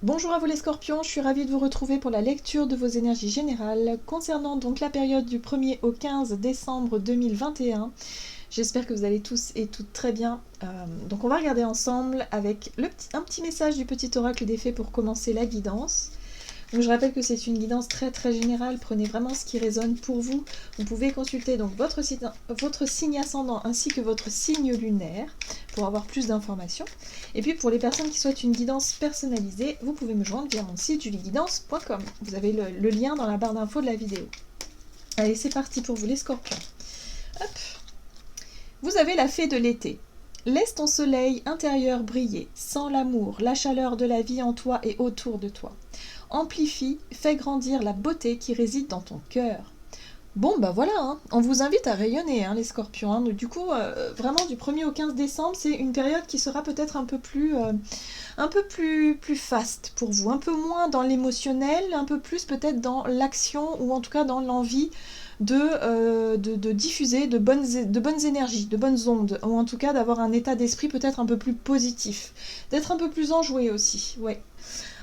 Bonjour à vous les scorpions, je suis ravie de vous retrouver pour la lecture de vos énergies générales concernant donc la période du 1er au 15 décembre 2021. J'espère que vous allez tous et toutes très bien. Donc on va regarder ensemble avec un petit message du petit oracle des fées pour commencer la guidance. Donc je rappelle que c'est une guidance très très générale, prenez vraiment ce qui résonne pour vous. Vous pouvez consulter donc votre signe ascendant ainsi que votre signe lunaire pour avoir plus d'informations. Et puis pour les personnes qui souhaitent une guidance personnalisée, vous pouvez me joindre via mon site julieguidance.com. Vous avez le lien dans la barre d'infos de la vidéo. Allez, c'est parti pour vous les scorpions. Hop. Vous avez la fée de l'été. Laisse ton soleil intérieur briller, sens l'amour, la chaleur de la vie en toi et autour de toi. Amplifie, fais grandir la beauté qui réside dans ton cœur. Bon, bah voilà, hein. On vous invite à rayonner, hein, les scorpions. Hein. Du coup, vraiment, du 1er au 15 décembre, c'est une période qui sera peut-être un peu plus faste pour vous. Un peu moins dans l'émotionnel, un peu plus peut-être dans l'action, ou en tout cas dans l'envie de diffuser de bonnes énergies, de bonnes ondes, ou en tout cas d'avoir un état d'esprit peut-être un peu plus positif, d'être un peu plus enjoué aussi, ouais.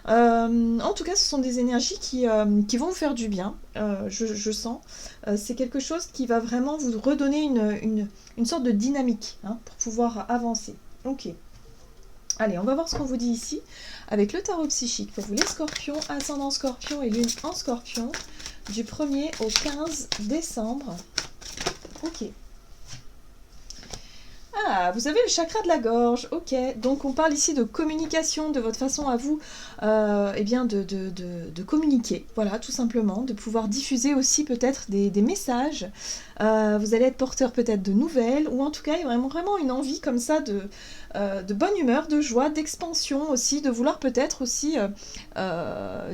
En tout cas, ce sont des énergies qui vont vous faire du bien, je sens. C'est quelque chose qui va vraiment vous redonner une sorte de dynamique, hein, pour pouvoir avancer. Ok. Allez, on va voir ce qu'on vous dit ici avec le tarot psychique pour vous les scorpions, ascendant scorpion et lune en scorpion, du 1er au 15 décembre. Ok. Ah, vous avez le chakra de la gorge, ok. Donc on parle ici de communication, de votre façon à vous eh bien de communiquer, voilà, tout simplement, de pouvoir diffuser aussi peut-être des messages. Vous allez être porteur peut-être de nouvelles, ou en tout cas il y a vraiment une envie comme ça de bonne humeur, de joie, d'expansion aussi, de vouloir peut-être aussi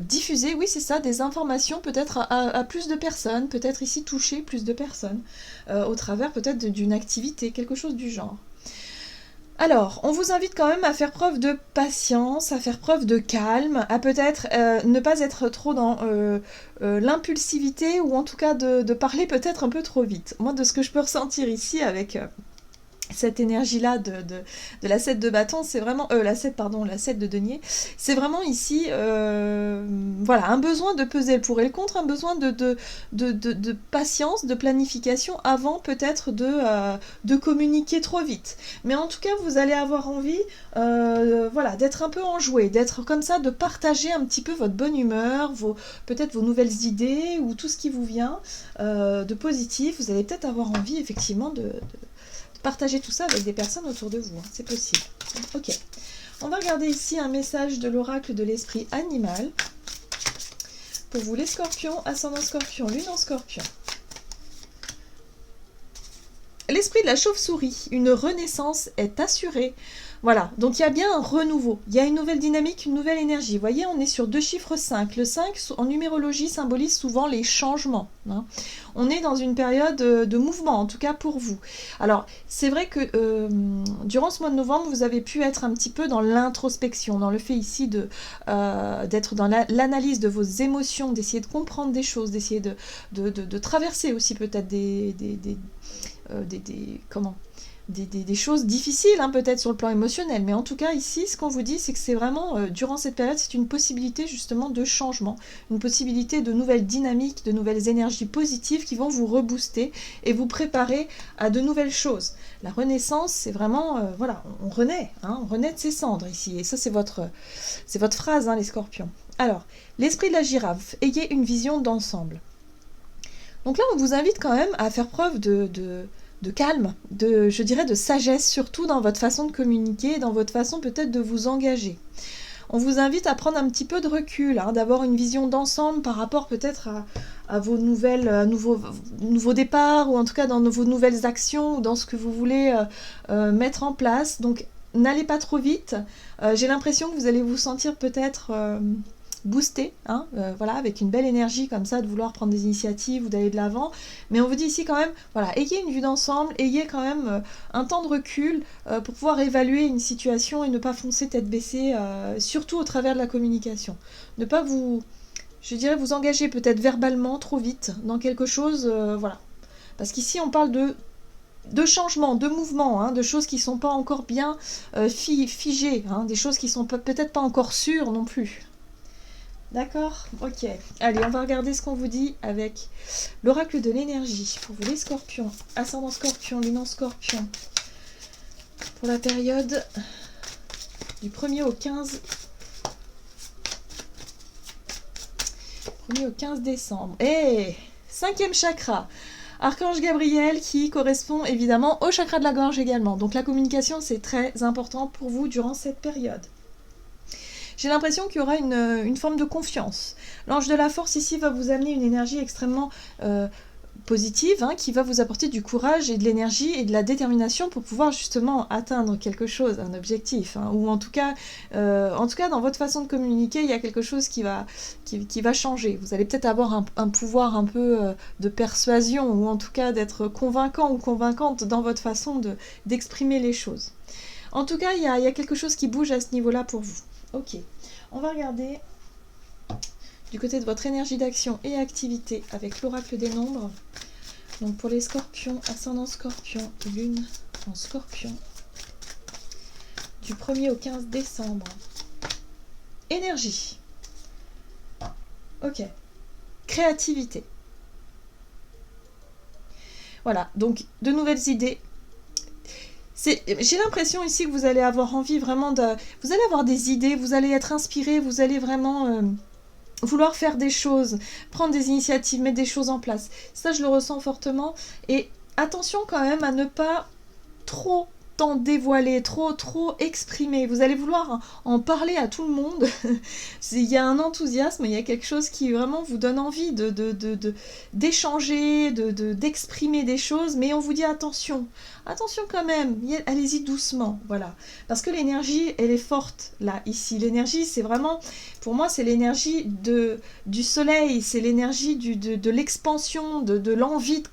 diffuser, oui c'est ça, des informations peut-être à plus de personnes, peut-être ici toucher plus de personnes, au travers peut-être d'une activité, quelque chose du genre. Alors, on vous invite quand même à faire preuve de patience, à faire preuve de calme, à peut-être ne pas être trop dans l'impulsivité, ou en tout cas de parler peut-être un peu trop vite. Moi, de ce que je peux ressentir ici avec cette énergie-là de la 7 de bâton, c'est vraiment... la 7 de denier, c'est vraiment ici, voilà, un besoin de peser le pour et le contre, un besoin de patience, de planification, avant peut-être de communiquer trop vite. Mais en tout cas, vous allez avoir envie, voilà, d'être un peu enjoué, d'être comme ça, de partager un petit peu votre bonne humeur, peut-être vos nouvelles idées, ou tout ce qui vous vient de positif. Vous allez peut-être avoir envie, effectivement, de partager tout ça avec des personnes autour de vous, hein, c'est possible. Ok, on va regarder ici un message de l'oracle de l'esprit animal pour vous les scorpions, ascendant scorpion, lune en scorpion. L'esprit de la chauve-souris, une renaissance est assurée. Voilà, donc il y a bien un renouveau, il y a une nouvelle dynamique, une nouvelle énergie. Vous voyez, on est sur 2 chiffres 5. Le 5, en numérologie, symbolise souvent les changements, hein. On est dans une période de mouvement, en tout cas pour vous. Alors, c'est vrai que durant ce mois de novembre, vous avez pu être un petit peu dans l'introspection, dans le fait ici d'être dans l'analyse de vos émotions, d'essayer de comprendre des choses, d'essayer de traverser aussi peut-être des choses difficiles, hein, peut-être sur le plan émotionnel, mais en tout cas ici ce qu'on vous dit, c'est que c'est vraiment durant cette période, c'est une possibilité justement de changement, une possibilité de nouvelles dynamiques, de nouvelles énergies positives qui vont vous rebooster et vous préparer à de nouvelles choses. La renaissance, c'est vraiment, voilà, on renaît, hein, on renaît de ses cendres ici, et ça c'est votre phrase, hein, les scorpions. Alors, l'esprit de la girafe, ayez une vision d'ensemble. Donc là, on vous invite quand même à faire preuve de calme, je dirais de sagesse, surtout dans votre façon de communiquer, dans votre façon peut-être de vous engager. On vous invite à prendre un petit peu de recul, hein, d'avoir une vision d'ensemble par rapport peut-être à vos nouveaux départs, ou en tout cas dans vos nouvelles actions, ou dans ce que vous voulez mettre en place. Donc n'allez pas trop vite. J'ai l'impression que vous allez vous sentir peut-être boosté, hein, voilà, avec une belle énergie comme ça, de vouloir prendre des initiatives ou d'aller de l'avant. Mais on vous dit ici quand même, voilà, ayez une vue d'ensemble, ayez quand même un temps de recul pour pouvoir évaluer une situation et ne pas foncer tête baissée, surtout au travers de la communication. Ne pas je dirais, vous engager peut-être verbalement trop vite dans quelque chose, voilà. Parce qu'ici on parle de changements, de mouvements, hein, de choses qui ne sont pas encore bien figées, hein, des choses qui ne sont peut-être pas encore sûres non plus. D'accord? Ok. Allez, on va regarder ce qu'on vous dit avec l'oracle de l'énergie pour vous les scorpions. Ascendant scorpion, lune en scorpion. Pour la période du 1er au 15... 1er au 15 décembre. Et 5e chakra. Archange Gabriel qui correspond évidemment au chakra de la gorge également. Donc la communication, c'est très important pour vous durant cette période. J'ai l'impression qu'il y aura une forme de confiance. L'ange de la force ici va vous amener une énergie extrêmement positive, hein, qui va vous apporter du courage et de l'énergie et de la détermination pour pouvoir justement atteindre quelque chose, un objectif, hein, ou en tout cas dans votre façon de communiquer, il y a quelque chose qui va changer. Vous allez peut-être avoir un pouvoir un peu de persuasion, ou en tout cas d'être convaincant ou convaincante dans votre façon d'exprimer les choses. En tout cas, il y a quelque chose qui bouge à ce niveau-là pour vous. Ok, on va regarder du côté de votre énergie d'action et activité avec l'oracle des nombres. Donc pour les scorpions, ascendant scorpion, lune en scorpion, du 1er au 15 décembre. Énergie. Ok. Créativité. Voilà, donc de nouvelles idées. J'ai l'impression ici que vous allez avoir envie vraiment de... Vous allez avoir des idées, vous allez être inspiré, vous allez vraiment vouloir faire des choses, prendre des initiatives, mettre des choses en place. Ça, je le ressens fortement. Et attention quand même à ne pas trop t'en dévoiler, trop exprimer. Vous allez vouloir en parler à tout le monde. Il y a un enthousiasme, il y a quelque chose qui vraiment vous donne envie d'échanger, d'exprimer des choses, mais on vous dit attention quand même, allez-y doucement, voilà. Parce que l'énergie, elle est forte, là, ici. L'énergie, c'est vraiment, pour moi, c'est l'énergie du soleil, c'est l'énergie de l'expansion, de l'envie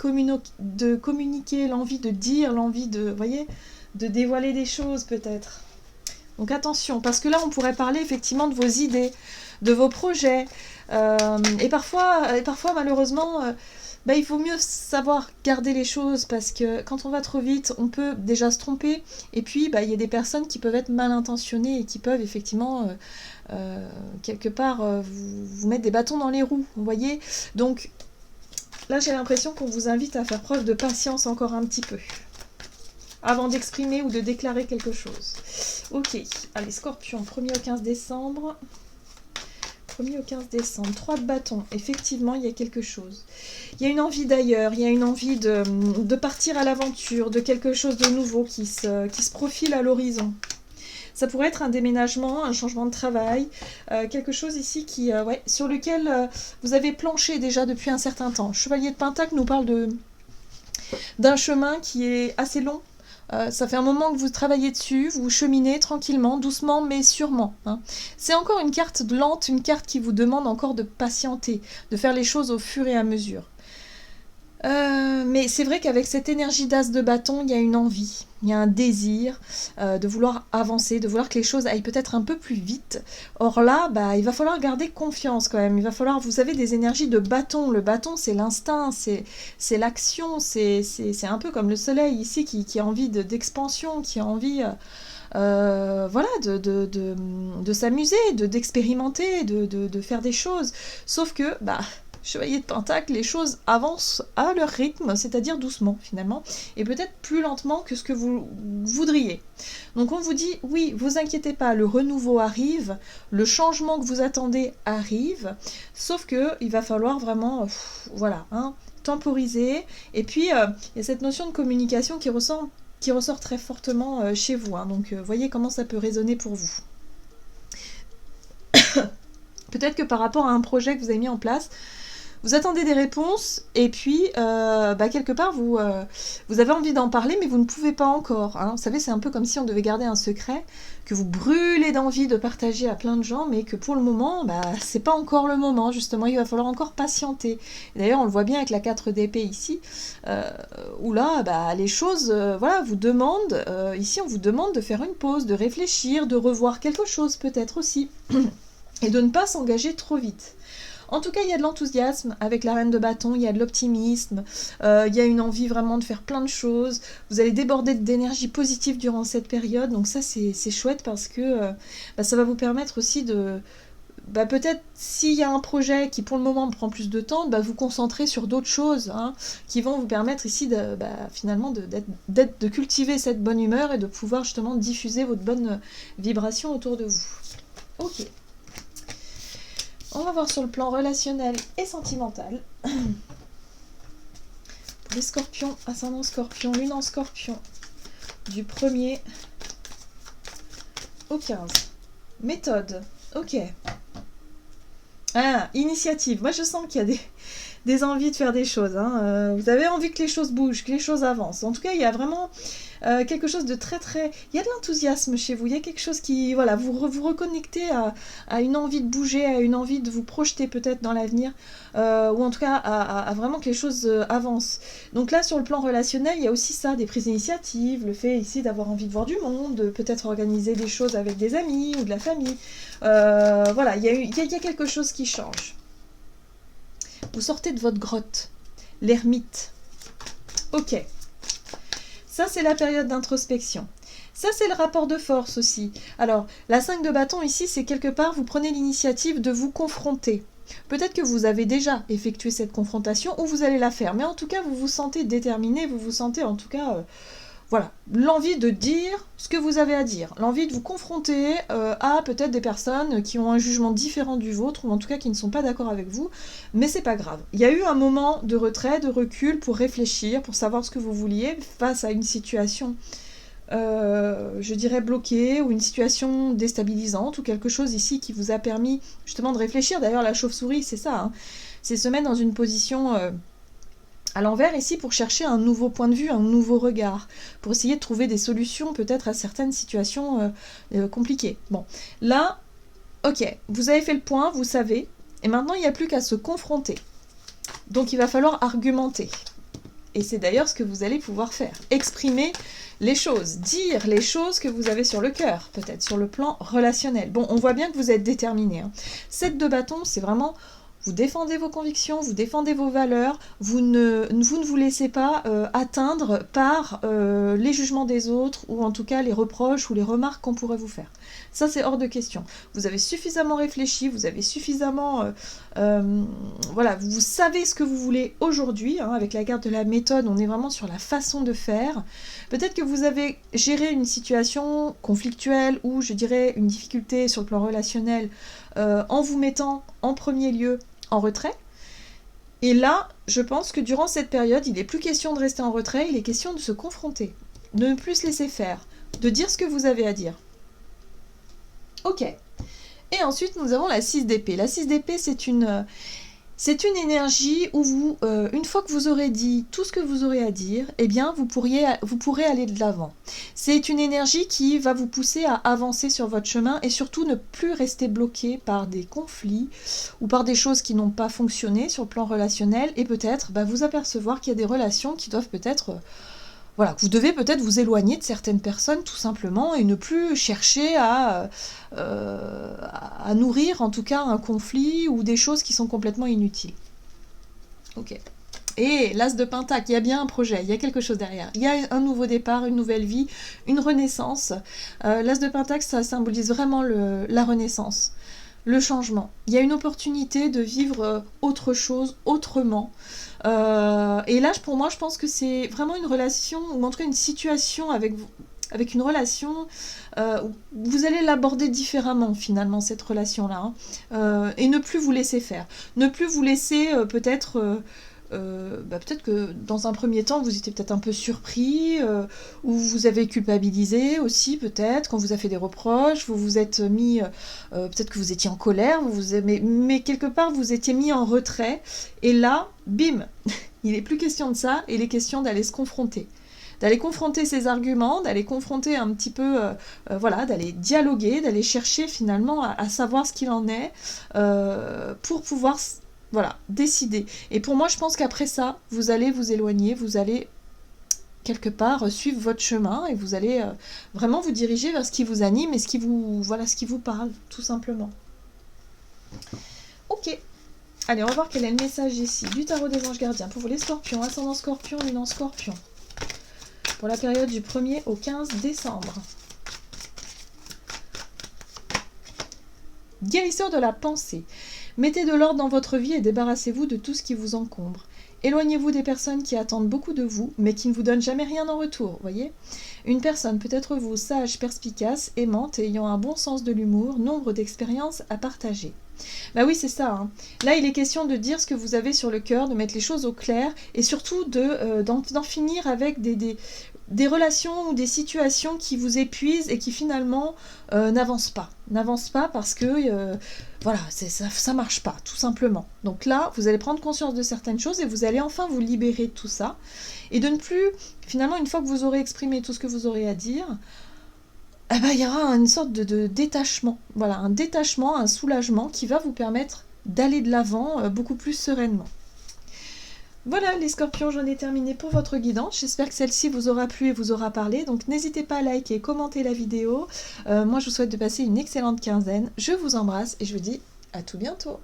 de communiquer, l'envie de dire, l'envie de, voyez, de dévoiler des choses peut-être. Donc attention, parce que là on pourrait parler effectivement de vos idées, de vos projets, et parfois malheureusement, il faut mieux savoir garder les choses, parce que quand on va trop vite, on peut déjà se tromper, et puis il y a des personnes qui peuvent être mal intentionnées et qui peuvent effectivement quelque part vous mettre des bâtons dans les roues, vous voyez. Donc là j'ai l'impression qu'on vous invite à faire preuve de patience encore un petit peu avant d'exprimer ou de déclarer quelque chose. Ok, allez, Scorpion, 1er au 15 décembre. 1er au 15 décembre, 3 de bâton. Effectivement, il y a quelque chose. Il y a une envie d'ailleurs, il y a une envie de partir à l'aventure, de quelque chose de nouveau qui se profile à l'horizon. Ça pourrait être un déménagement, un changement de travail, quelque chose ici sur lequel vous avez planché déjà depuis un certain temps. Chevalier de Pentacle nous parle d'un chemin qui est assez long. Ça fait un moment que vous travaillez dessus, vous cheminez tranquillement, doucement mais sûrement. Hein. C'est encore une carte lente, une carte qui vous demande encore de patienter, de faire les choses au fur et à mesure. Mais c'est vrai qu'avec cette énergie d'as de bâton, il y a une envie, il y a un désir de vouloir avancer, de vouloir que les choses aillent peut-être un peu plus vite. Or là, il va falloir garder confiance quand même. Il va falloir, vous avez des énergies de bâton. Le bâton, c'est l'instinct, c'est l'action, c'est un peu comme le soleil ici qui a envie d'expansion, qui a envie... de s'amuser, d'expérimenter, de faire des choses. Sauf que, Chevalier de Pentacle, les choses avancent à leur rythme, c'est-à-dire doucement finalement, et peut-être plus lentement que ce que vous voudriez. Donc on vous dit, oui, vous inquiétez pas, le renouveau arrive, le changement que vous attendez arrive, sauf que il va falloir vraiment, temporiser, et puis il y a cette notion de communication qui ressort très fortement chez vous, hein. Donc voyez comment ça peut résonner pour vous. Peut-être que par rapport à un projet que vous avez mis en place, vous attendez des réponses et puis quelque part vous avez envie d'en parler mais vous ne pouvez pas encore. Hein. Vous savez, c'est un peu comme si on devait garder un secret que vous brûlez d'envie de partager à plein de gens, mais que pour le moment, c'est pas encore le moment. Justement, il va falloir encore patienter. Et d'ailleurs, on le voit bien avec la 4 d'épée ici, où là, les choses, vous demandent. Ici, on vous demande de faire une pause, de réfléchir, de revoir quelque chose peut-être aussi, et de ne pas s'engager trop vite. En tout cas, il y a de l'enthousiasme avec la reine de bâton, il y a de l'optimisme, il y a une envie vraiment de faire plein de choses. Vous allez déborder d'énergie positive durant cette période, donc ça c'est chouette parce que ça va vous permettre aussi peut-être s'il y a un projet qui pour le moment prend plus de temps, vous concentrer sur d'autres choses hein, qui vont vous permettre ici finalement de cultiver cette bonne humeur et de pouvoir justement diffuser votre bonne vibration autour de vous. Ok. On va voir sur le plan relationnel et sentimental. Pour les scorpions, ascendant scorpion, lune en scorpion, du 1er au 15. Méthode, ok. Ah, initiative. Moi, je sens qu'il y a des envies de faire des choses. Hein. Vous avez envie que les choses bougent, que les choses avancent. En tout cas, il y a vraiment quelque chose de très, très... Il y a de l'enthousiasme chez vous. Il y a quelque chose qui... Voilà, vous reconnectez à une envie de bouger, à une envie de vous projeter peut-être dans l'avenir, ou en tout cas à vraiment que les choses avancent. Donc là, sur le plan relationnel, il y a aussi ça, des prises d'initiative, le fait ici d'avoir envie de voir du monde, de peut-être organiser des choses avec des amis ou de la famille. Voilà, il y a quelque chose qui change. Vous sortez de votre grotte, l'ermite. Ok. Ça, c'est la période d'introspection. Ça, c'est le rapport de force aussi. Alors, la 5 de bâton ici, c'est quelque part, vous prenez l'initiative de vous confronter. Peut-être que vous avez déjà effectué cette confrontation ou vous allez la faire. Mais en tout cas, vous vous sentez déterminé, vous vous sentez en tout cas... voilà, l'envie de dire ce que vous avez à dire, l'envie de vous confronter à peut-être des personnes qui ont un jugement différent du vôtre, ou en tout cas qui ne sont pas d'accord avec vous, mais c'est pas grave. Il y a eu un moment de retrait, de recul pour réfléchir, pour savoir ce que vous vouliez face à une situation, je dirais bloquée, ou une situation déstabilisante, ou quelque chose ici qui vous a permis justement de réfléchir. D'ailleurs, la chauve-souris, c'est ça, hein. C'est se mettre dans une position... à l'envers ici pour chercher un nouveau point de vue, un nouveau regard, pour essayer de trouver des solutions peut-être à certaines situations compliquées. Bon, là, ok, vous avez fait le point, vous savez, et maintenant il n'y a plus qu'à se confronter. Donc il va falloir argumenter. Et c'est d'ailleurs ce que vous allez pouvoir faire. Exprimer les choses, dire les choses que vous avez sur le cœur, peut-être sur le plan relationnel. Bon, on voit bien que vous êtes déterminé. 7 de bâton, c'est vraiment... Vous défendez vos convictions, vous défendez vos valeurs, vous ne vous laissez pas atteindre par les jugements des autres, ou en tout cas les reproches ou les remarques qu'on pourrait vous faire. Ça, c'est hors de question. Vous avez suffisamment réfléchi, vous avez suffisamment... voilà, vous savez ce que vous voulez aujourd'hui. Hein, avec la carte de la méthode, on est vraiment sur la façon de faire. Peut-être que vous avez géré une situation conflictuelle ou, je dirais, une difficulté sur le plan relationnel en vous mettant en premier lieu en retrait. Et là, je pense que durant cette période, il n'est plus question de rester en retrait, il est question de se confronter, de ne plus se laisser faire, de dire ce que vous avez à dire. Ok. Et ensuite, nous avons la 6 d'épée. La 6 d'épée, c'est une énergie où vous, une fois que vous aurez dit tout ce que vous aurez à dire, eh bien, vous pourrez aller de l'avant. C'est une énergie qui va vous pousser à avancer sur votre chemin et surtout ne plus rester bloqué par des conflits ou par des choses qui n'ont pas fonctionné sur le plan relationnel et peut-être vous apercevoir qu'il y a des relations qui doivent peut-être... voilà, que vous devez peut-être vous éloigner de certaines personnes tout simplement et ne plus chercher à nourrir en tout cas un conflit ou des choses qui sont complètement inutiles. Ok. Et l'as de pentacle, il y a bien un projet, il y a quelque chose derrière. Il y a un nouveau départ, une nouvelle vie, une renaissance. L'as de pentacle, ça symbolise vraiment la renaissance, le changement. Il y a une opportunité de vivre autre chose, autrement. Et là, pour moi, je pense que c'est vraiment une relation, ou en tout cas une situation avec une relation où vous allez l'aborder différemment finalement, cette relation-là. Et ne plus vous laisser faire. Ne plus vous laisser peut-être que dans un premier temps vous étiez peut-être un peu surpris ou vous avez culpabilisé aussi peut-être quand vous a fait des reproches, vous vous êtes mis peut-être que vous étiez en colère, mais quelque part vous étiez mis en retrait et là, bim, il n'est plus question de ça, il est question d'aller se confronter. D'aller confronter ses arguments, d'aller confronter un petit peu, voilà, d'aller dialoguer, d'aller chercher finalement à savoir ce qu'il en est pour pouvoir... Voilà, décider. Et pour moi, je pense qu'après ça, vous allez vous éloigner, vous allez quelque part suivre votre chemin et vous allez vraiment vous diriger vers ce qui vous anime et ce qui vous parle, tout simplement. Ok. Allez, on va voir quel est le message ici du tarot des anges gardiens pour vous les scorpions, ascendant scorpion, lune en scorpion. Pour la période du 1er au 15 décembre. Guérisseur de la pensée. Mettez de l'ordre dans votre vie et débarrassez-vous de tout ce qui vous encombre. Éloignez-vous des personnes qui attendent beaucoup de vous, mais qui ne vous donnent jamais rien en retour, voyez. Une personne peut être vous, sage, perspicace, aimante et ayant un bon sens de l'humour, nombre d'expériences à partager. Bah oui, c'est ça. Hein. Là, il est question de dire ce que vous avez sur le cœur, de mettre les choses au clair et surtout d'en finir avec des relations ou des situations qui vous épuisent et qui finalement n'avancent pas. N'avancent pas parce que voilà, ça marche pas, tout simplement. Donc là, vous allez prendre conscience de certaines choses et vous allez enfin vous libérer de tout ça. Et de ne plus, finalement, une fois que vous aurez exprimé tout ce que vous aurez à dire, eh ben, il y aura une sorte de détachement. Voilà, un détachement, un soulagement qui va vous permettre d'aller de l'avant beaucoup plus sereinement. Voilà les scorpions, j'en ai terminé pour votre guidance. J'espère que celle-ci vous aura plu et vous aura parlé. Donc n'hésitez pas à liker et commenter la vidéo. Moi je vous souhaite de passer une excellente quinzaine. Je vous embrasse et je vous dis à tout bientôt.